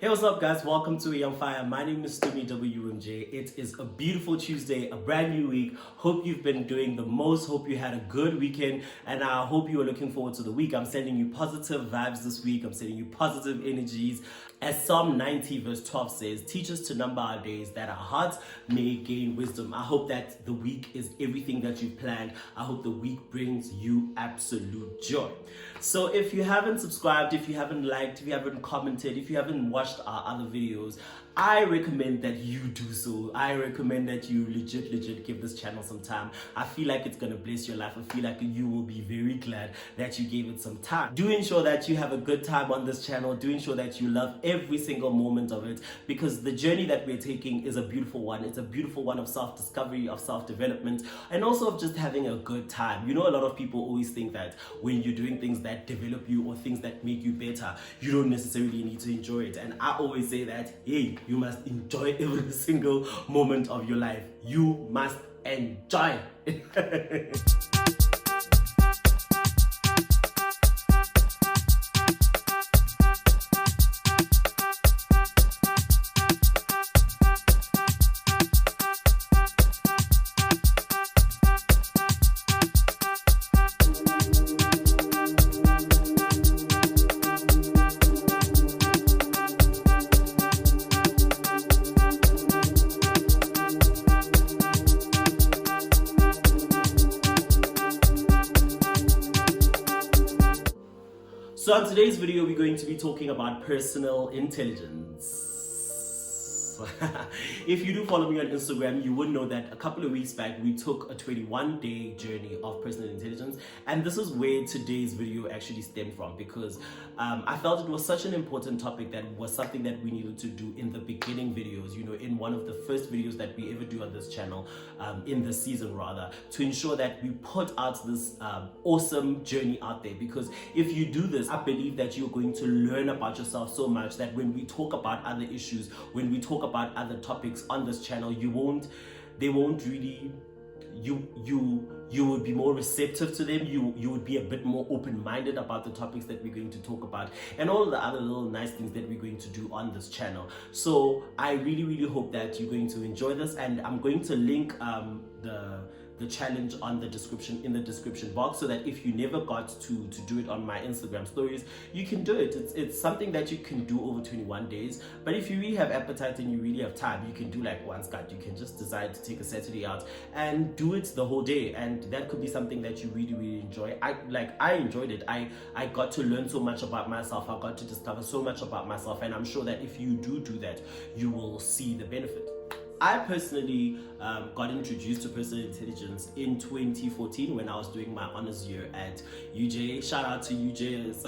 Hey, what's up guys? Welcome to Young Fire. My name is Tumi WMJ. It is a beautiful Tuesday, a brand new week. Hope you've been doing the most. Hope you had a good weekend, and I hope you are looking forward to the week. I'm sending you positive vibes this week. I'm sending you positive energies. As Psalm 90 verse 12 says, teach us to number our days that our hearts may gain wisdom. I hope that the week is everything that you planned. I hope the week brings you absolute joy. So if you haven't subscribed, if you haven't liked, if you haven't commented, if you haven't watched our other videos, I recommend that you do so. I recommend that you legit give this channel some time. I feel like it's gonna bless your life. I feel like you will be very glad that you gave it some time. Do ensure that you have a good time on this channel. Do ensure that you love every single moment of it, because the journey that we're taking is a beautiful one. It's a beautiful one of self-discovery, of self-development, and also of just having a good time. You know, a lot of people always think that when you're doing things that develop you or things that make you better, you don't necessarily need to enjoy it. And I always say that, hey, you must enjoy every single moment of your life. You must enjoy it. So on today's video, we're going to be talking about personal intelligence. If you do follow me on Instagram, you would know that a couple of weeks back, we took a 21-day journey of personal intelligence. And this is where today's video actually stemmed from, because I felt it was such an important topic that was something that we needed to do in the beginning videos, you know, in one of the first videos that we ever do on this channel, in this season rather, to ensure that we put out this awesome journey out there. Because if you do this, I believe that you're going to learn about yourself so much that when we talk about other issues, when we talk about other topics on this channel, you would be more receptive to them. You would be a bit more open-minded about the topics that we're going to talk about, and all the other little nice things that we're going to do on this channel. So I really hope that you're going to enjoy this, and I'm going to link the challenge on the description, in the description box, so that if you never got to do it on my Instagram stories, you can do it. It's something that you can do over 21 days. But if you really have appetite and you really have time, you can do like one cut. You can just decide to take a Saturday out and do it the whole day, and that could be something that you really enjoy. I enjoyed it. I got to learn so much about myself. I got to discover so much about myself, and I'm sure that if you do that, you will see the benefit. I personally got introduced to personal intelligence in 2014 when I was doing my honors year at UJ. Shout out to UJs.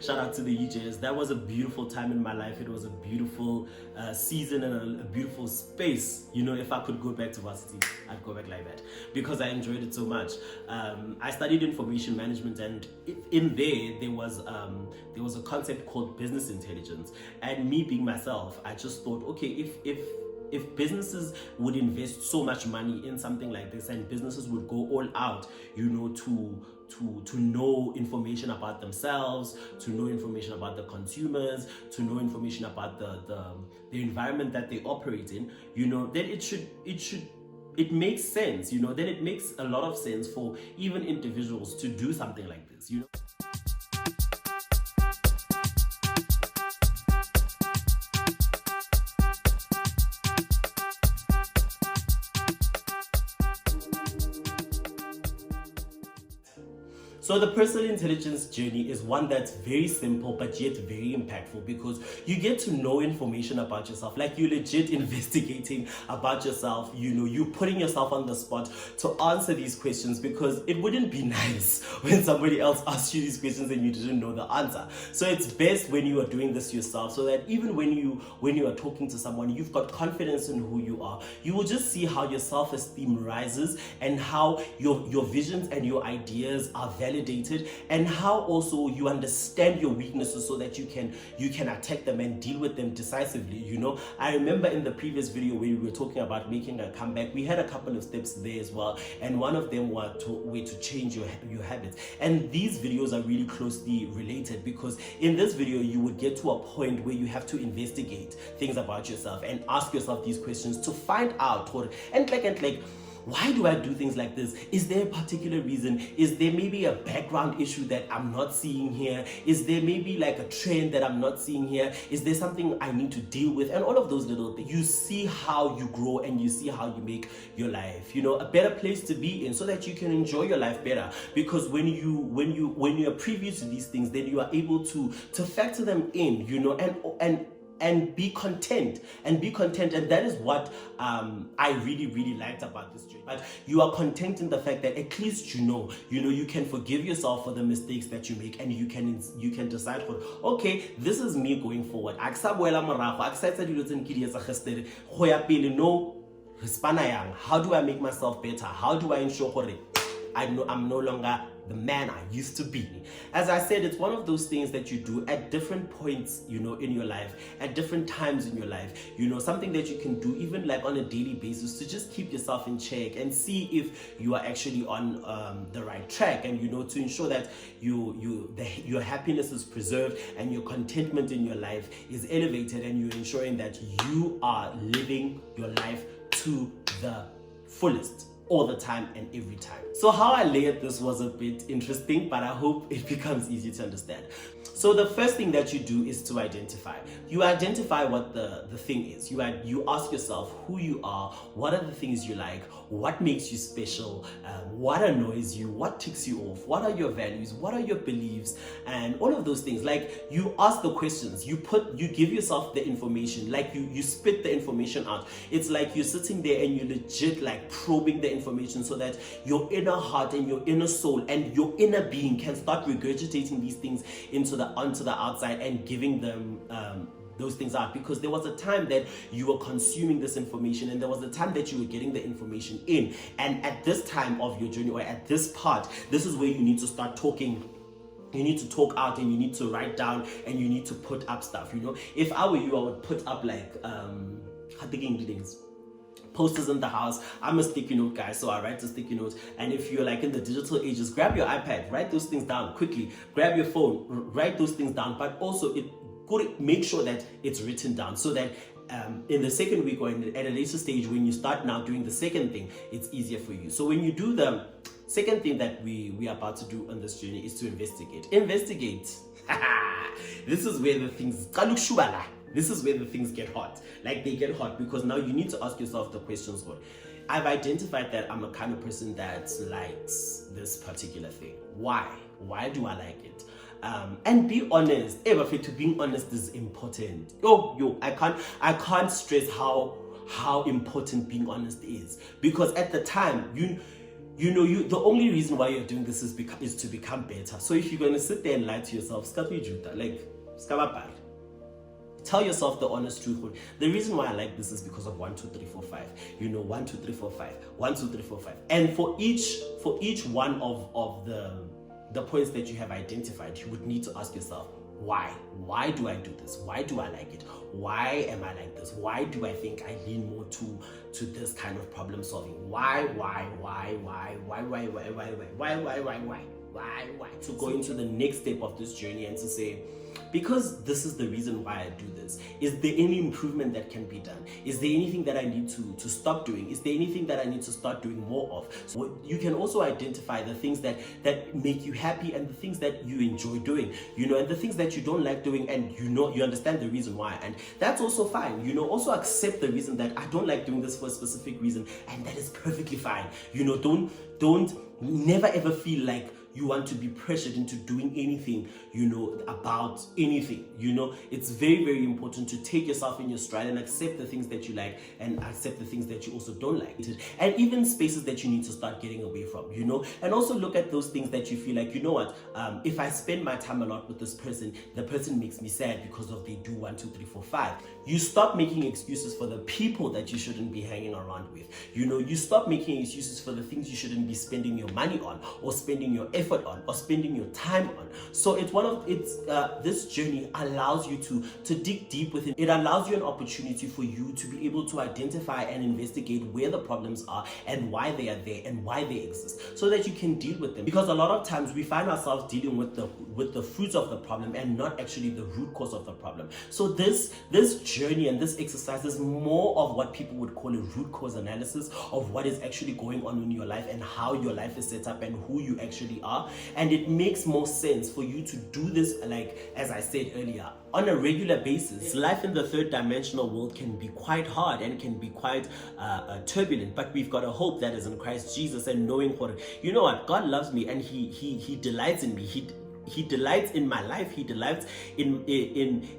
Shout out to the UJs. That was a beautiful time in my life. It was a beautiful season and a beautiful space. You know, if I could go back to varsity, I'd go back like that, because I enjoyed it so much. I studied information management, and in there was a concept called business intelligence. And me being myself, I just thought, okay, if businesses would invest so much money in something like this, and businesses would go all out, you know, to know information about themselves, to know information about the consumers, to know information about the environment that they operate in, you know, then it makes sense, you know, then it makes a lot of sense for even individuals to do something like this, you know. So the personal intelligence journey is one that's very simple but yet very impactful, because you get to know information about yourself. Like, you're legit investigating about yourself, you know, you putting yourself on the spot to answer these questions, because it wouldn't be nice when somebody else asks you these questions and you didn't know the answer. So it's best when you are doing this yourself, so that even when you are talking to someone, you've got confidence in who you are. You will just see how your self-esteem rises, and how your visions and your ideas are validated validated, and how also you understand your weaknesses so that you can attack them and deal with them decisively. You know, I remember in the previous video where we were talking about making a comeback, we had a couple of steps there as well, and one of them was to change your habits. And these videos are really closely related, because in this video you would get to a point where you have to investigate things about yourself and ask yourself these questions to find out what and like why do I do things like this? Is there a particular reason? Is there maybe a background issue that I'm not seeing here? Is there maybe like a trend that I'm not seeing here? Is there something I need to deal with? And all of those little things. You see how you grow and you see how you make your life, you know, a better place to be in, so that you can enjoy your life better. Because when you're preview to these things, then you are able to factor them in, you know, and be content, and that is what I really liked about this journey. But you are content in the fact that at least you know you can forgive yourself for the mistakes that you make, and you can decide for, okay, this is me going forward. How do I make myself better? How do I ensure I'm no longer the man I used to be? As I said, it's one of those things that you do at different points, you know, in your life, at different times in your life, you know, something that you can do even like on a daily basis to just keep yourself in check and see if you are actually on the right track, and, you know, to ensure that your happiness is preserved and your contentment in your life is elevated, and you're ensuring that you are living your life to the fullest, all the time and every time. So how I layered this was a bit interesting, but I hope it becomes easy to understand. So the first thing that you do is to identify. You identify what the thing is. You ask yourself who you are, what are the things you like, what makes you special, what annoys you, what ticks you off, what are your values, what are your beliefs, and all of those things. Like, you ask the questions, you give yourself the information, like you spit the information out. It's like you're sitting there and you're legit like probing the information so that your inner heart and your inner soul and your inner being can start regurgitating these things onto the outside and giving them those things out. Because there was a time that you were consuming this information, and there was a time that you were getting the information in, and at this time of your journey, or at this part, this is where you need to start talking. You need to talk out, and you need to write down, and you need to put up stuff. You know, if I were you, I would put up like posters in the house. I'm a sticky note guy, so I write the sticky notes. And if you're like in the digital age, just grab your iPad, write those things down quickly. Grab your phone, write those things down. But also, make sure that it's written down, so that in the second week or at a later stage, when you start now doing the second thing, it's easier for you. So when you do the second thing that we are about to do on this journey is to investigate. This is where the things get hot. Like, they get hot because now you need to ask yourself the questions. I've identified that I'm a kind of person that likes this particular thing. Why do I like it? And be honest. To being honest is important. I can't stress how important being honest is, because at the time the only reason why you're doing this is to become better. So if you're going to sit there and lie to yourself, tell yourself the honest truth. The reason why I like this is because of 1, 2, 3, 4, 5. 1, 2, 3, 4, 5. 1, 2, 3, 4, 5. And for each one of the points that you have identified, you would need to ask yourself, why? Why do I do this? Why do I like it? Why am I like this? Why do I think I lean more to this kind of problem solving? Why? To go into the next step of this journey and to say, because this is the reason why I do this, is there any improvement that can be done? Is there anything that I need to stop doing? Is there anything that I need to start doing more of? So you can also identify the things that make you happy and the things that you enjoy doing, and the things that you don't like doing, and you understand the reason why, and that's also fine. Also accept the reason that I don't like doing this for a specific reason, and that is perfectly fine. Don't never ever feel like you want to be pressured into doing anything, about anything. It's very, very important to take yourself in your stride and accept the things that you like and accept the things that you also don't like. And even spaces that you need to start getting away from, and also look at those things that you feel like, if I spend my time a lot with this person, the person makes me sad because of they do 1, 2, 3, 4, 5. You stop making excuses for the people that you shouldn't be hanging around with. You stop making excuses for the things you shouldn't be spending your money on or spending your effort on or spending your time on. So this journey allows you to dig deep within. It allows you an opportunity for you to be able to identify and investigate where the problems are and why they are there and why they exist, so that you can deal with them. Because a lot of times we find ourselves dealing with the fruits of the problem and not actually the root cause of the problem. So this journey and this exercise is more of what people would call a root cause analysis of what is actually going on in your life and how your life is set up and who you actually are. And it makes more sense for you to do this, like as I said earlier, on a regular basis. Life in the third dimensional world can be quite hard and can be quite turbulent, but we've got a hope that is in Christ Jesus, and knowing you know what, God loves me and he delights in me. He delights in my life. He delights in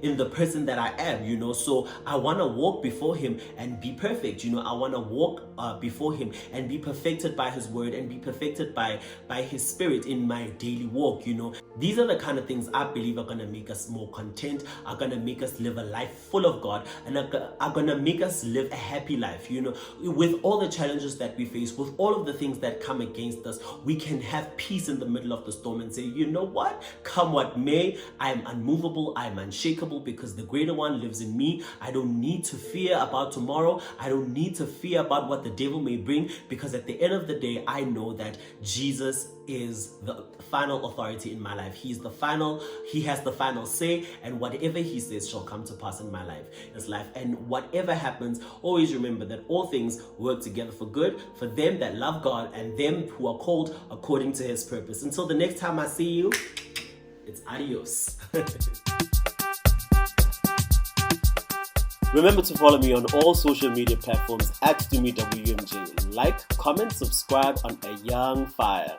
the person that I am, you know. So I want to walk before him and be perfect, you know. I want to walk before him and be perfected by his word and be perfected by his spirit in my daily walk, you know. These are the kind of things I believe are going to make us more content, are going to make us live a life full of God, and are going to make us live a happy life, you know. With all the challenges that we face, with all of the things that come against us, we can have peace in the middle of the storm and say, you know what? Come what may, I am unmovable, I am unshakable, because the greater one lives in me. I don't need to fear about tomorrow. I don't need to fear about what the devil may bring, because at the end of the day, I know that Jesus is the final authority in my life. He has the final say, and whatever he says shall come to pass in my life. And whatever happens, always remember that all things work together for good for them that love God and them who are called according to his purpose. Until the next time I see you, it's adios. Remember to follow me on all social media platforms at Tumi WMJ. Like, comment, subscribe on A Young Fire.